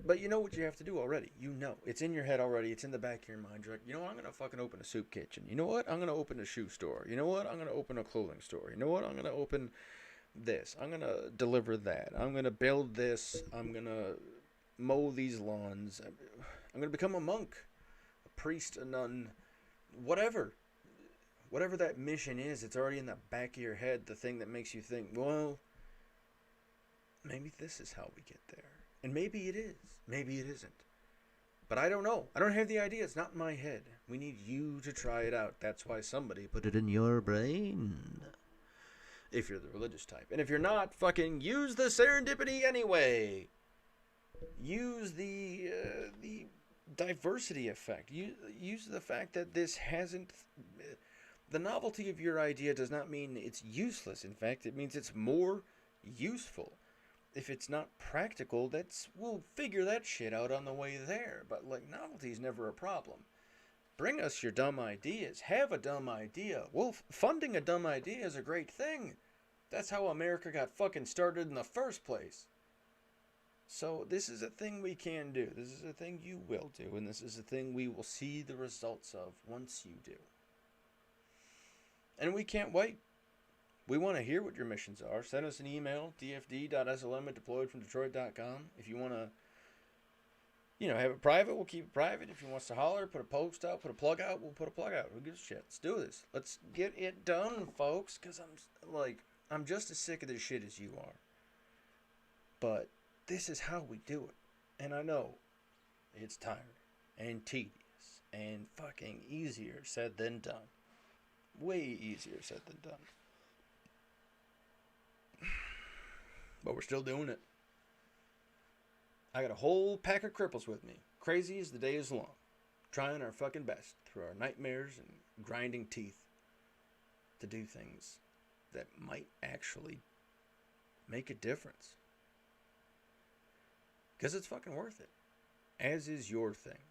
But you know what you have to do already. You know. It's in your head already. It's in the back of your mind. You're like, you know what? I'm going to fucking open a soup kitchen. You know what? I'm going to open a shoe store. You know what? I'm going to open a clothing store. You know what? I'm going to open this. I'm going to deliver that. I'm going to build this. I'm going to mow these lawns. I'm going to become a monk, a priest, a nun, whatever. Whatever that mission is, it's already in the back of your head, the thing that makes you think, well, maybe this is how we get there. And maybe it is. Maybe it isn't. But I don't know. I don't have the idea. It's not in my head. We need you to try it out. That's why somebody put it in your brain. If you're the religious type. And if you're not, fucking use the serendipity anyway. Use the diversity effect. Use the fact that this hasn't... The novelty of your idea does not mean it's useless. In fact, it means it's more useful. If it's not practical, we'll figure that shit out on the way there. But, like, novelty is never a problem. Bring us your dumb ideas. Have a dumb idea. Well, funding a dumb idea is a great thing. That's how America got fucking started in the first place. So this is a thing we can do. This is a thing you will do. And this is a thing we will see the results of once you do. And we can't wait. We want to hear what your missions are. Send us an email, dfd.slm@deployedfromdetroit.com. If you want to, have it private, we'll keep it private. If you want us to holler, put a post out, put a plug out, we'll put a plug out. Who gives a shit? Let's do this. Let's get it done, folks, because I'm just as sick of this shit as you are. But this is how we do it. And I know it's tiring and tedious and fucking easier said than done. Way easier said than done. But we're still doing it. I got a whole pack of cripples with me. Crazy as the day is long. Trying our fucking best through our nightmares and grinding teeth to do things that might actually make a difference. Because it's fucking worth it. As is your thing.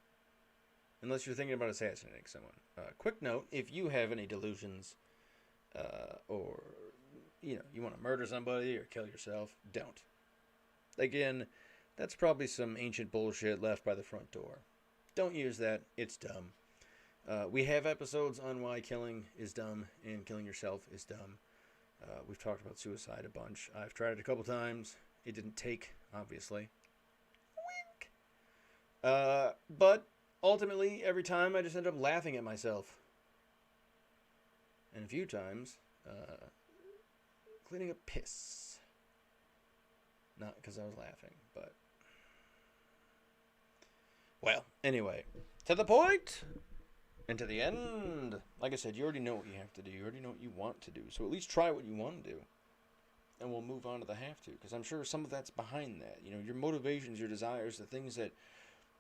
Unless you're thinking about assassinating someone. Quick note, if you have any delusions or... you want to murder somebody or kill yourself, don't. Again, that's probably some ancient bullshit left by the front door. Don't use that. It's dumb. We have episodes on why killing is dumb and killing yourself is dumb. We've talked about suicide a bunch. I've tried it a couple times. It didn't take, obviously. Wink. But ultimately, every time I just end up laughing at myself. And a few times... cleaning up piss. Not because I was laughing, but... Well, anyway. To the point! And to the end. Like I said, you already know what you have to do. You already know what you want to do. So at least try what you want to do. And we'll move on to the have to. Because I'm sure some of that's behind that. Your motivations, your desires, the things that...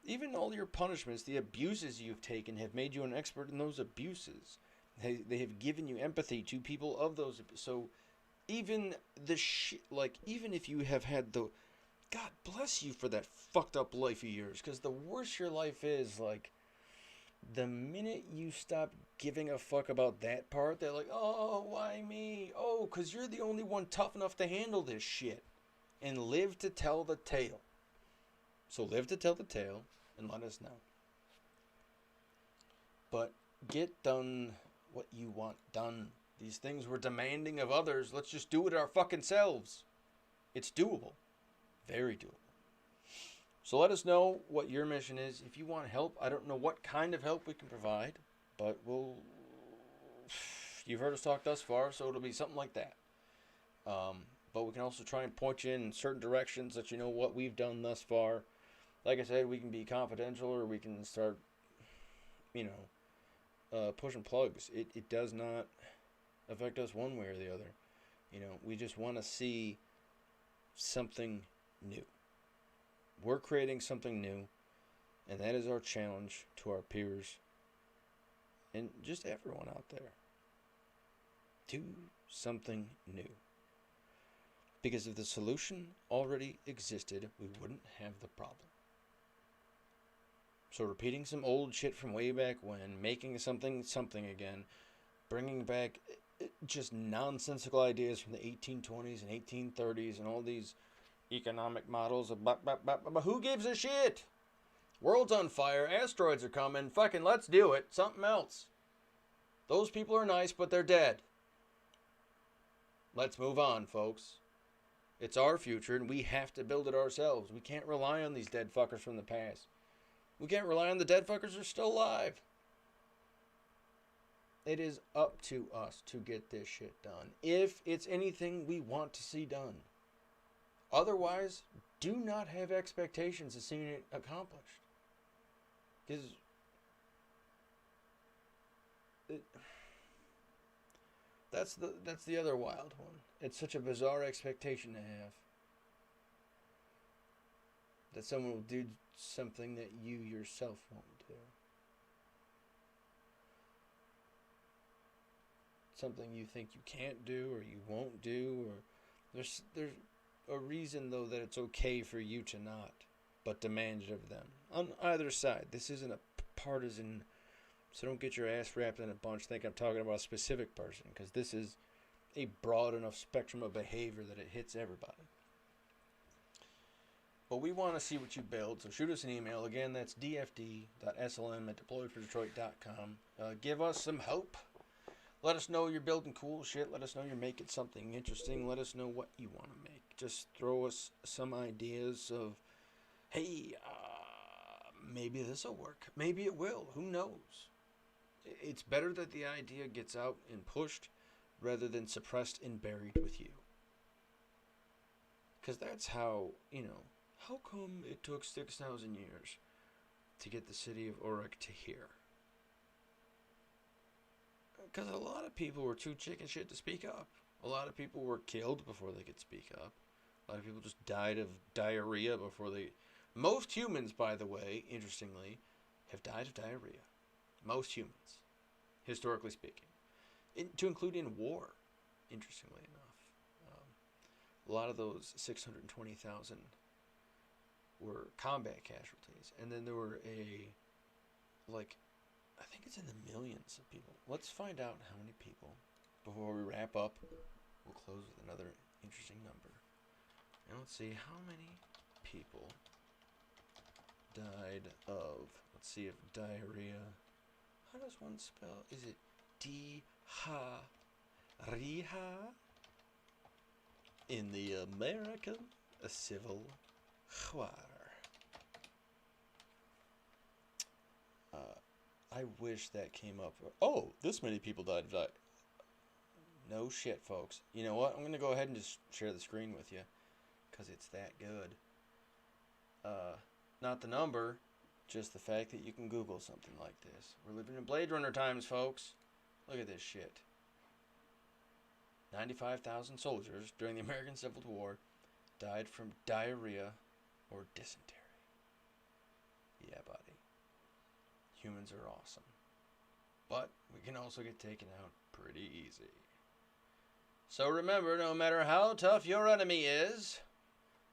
Even all your punishments, the abuses you've taken have made you an expert in those abuses. They have given you empathy to people of those... So... Even the even if you have had the... God bless you for that fucked up life of yours. Because the worse your life is, the minute you stop giving a fuck about that part, they're like, oh, why me? Oh, because you're the only one tough enough to handle this shit. And live to tell the tale. So live to tell the tale and let us know. But get done what you want done. These things we're demanding of others, let's just do it our fucking selves. It's doable. Very doable. So let us know what your mission is. If you want help, I don't know what kind of help we can provide, but you've heard us talk thus far, so it'll be something like that. But we can also try and point you in certain directions that what we've done thus far. Like I said, we can be confidential or we can start, pushing plugs. It does not... affect us one way or the other. We just want to see something new. We're creating something new, and that is our challenge to our peers and just everyone out there. Do something new. Because if the solution already existed, we wouldn't have the problem. So repeating some old shit from way back when, making something again, bringing back just nonsensical ideas from the 1820s and 1830s and all these economic models of who gives a shit? World's on fire, asteroids are coming, fucking let's do it, something else. Those people are nice, but they're dead. Let's move on, folks. It's our future, and we have to build it ourselves. We can't rely on these dead fuckers from the past. We can't rely on the dead fuckers who are still alive. It is up to us to get this shit done. If it's anything we want to see done. Otherwise, do not have expectations of seeing it accomplished. Because that's the other wild one. It's such a bizarre expectation to have that someone will do something that you yourself won't do. Something you think you can't do or you won't do, or there's a reason though that it's okay for you to not, but demand it of them. On either side, this isn't a partisan, so don't get your ass wrapped in a bunch. Think I'm talking about a specific person, because this is a broad enough spectrum of behavior that it hits everybody. But we want to see what you build, so shoot us an email. Again, that's dfd.slm@deployedfordetroit.com. Give us some hope. Let us know you're building cool shit. Let us know you're making something interesting. Let us know what you want to make. Just throw us some ideas of, hey, maybe this will work. Maybe it will. Who knows? It's better that the idea gets out and pushed rather than suppressed and buried with you. Because that's how, how come it took 6,000 years to get the city of Uruk to here? Because a lot of people were too chicken shit to speak up. A lot of people were killed before they could speak up. A lot of people just died of diarrhea before they... Most humans, by the way, interestingly, have died of diarrhea. Most humans, historically speaking. To include in war, interestingly enough. A lot of those 620,000 were combat casualties. And then there were I think it's in the millions of people. Let's find out how many people, before we wrap up. We'll close with another interesting number. And let's see how many people died of, let's see if diarrhea, how does one spell, is it D-ha-riha? In the American Civil War. I wish that came up. Oh, this many people died of diarrhea. No shit, folks. You know what? I'm going to go ahead and just share the screen with you, because it's that good. Not the number, just the fact that you can Google something like this. We're living in Blade Runner times, folks. Look at this shit. 95,000 soldiers during the American Civil War died from diarrhea or dysentery. Yeah, buddy. Humans are awesome. But we can also get taken out pretty easy. So remember, no matter how tough your enemy is,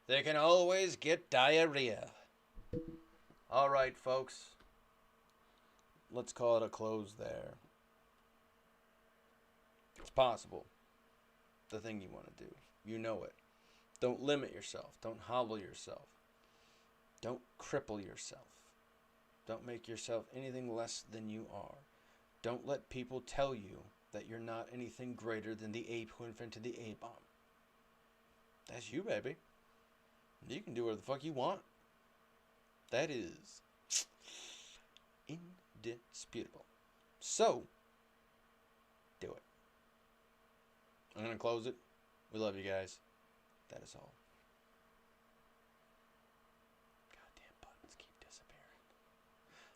they can always get diarrhea. Alright, folks. Let's call it a close there. It's possible. The thing you want to do. You know it. Don't limit yourself. Don't hobble yourself. Don't cripple yourself. Don't make yourself anything less than you are. Don't let people tell you that you're not anything greater than the ape who invented the A-bomb. That's you, baby. You can do whatever the fuck you want. That is indisputable. So, do it. I'm going to close it. We love you guys. That is all. Goddamn buttons keep disappearing.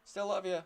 Still love you.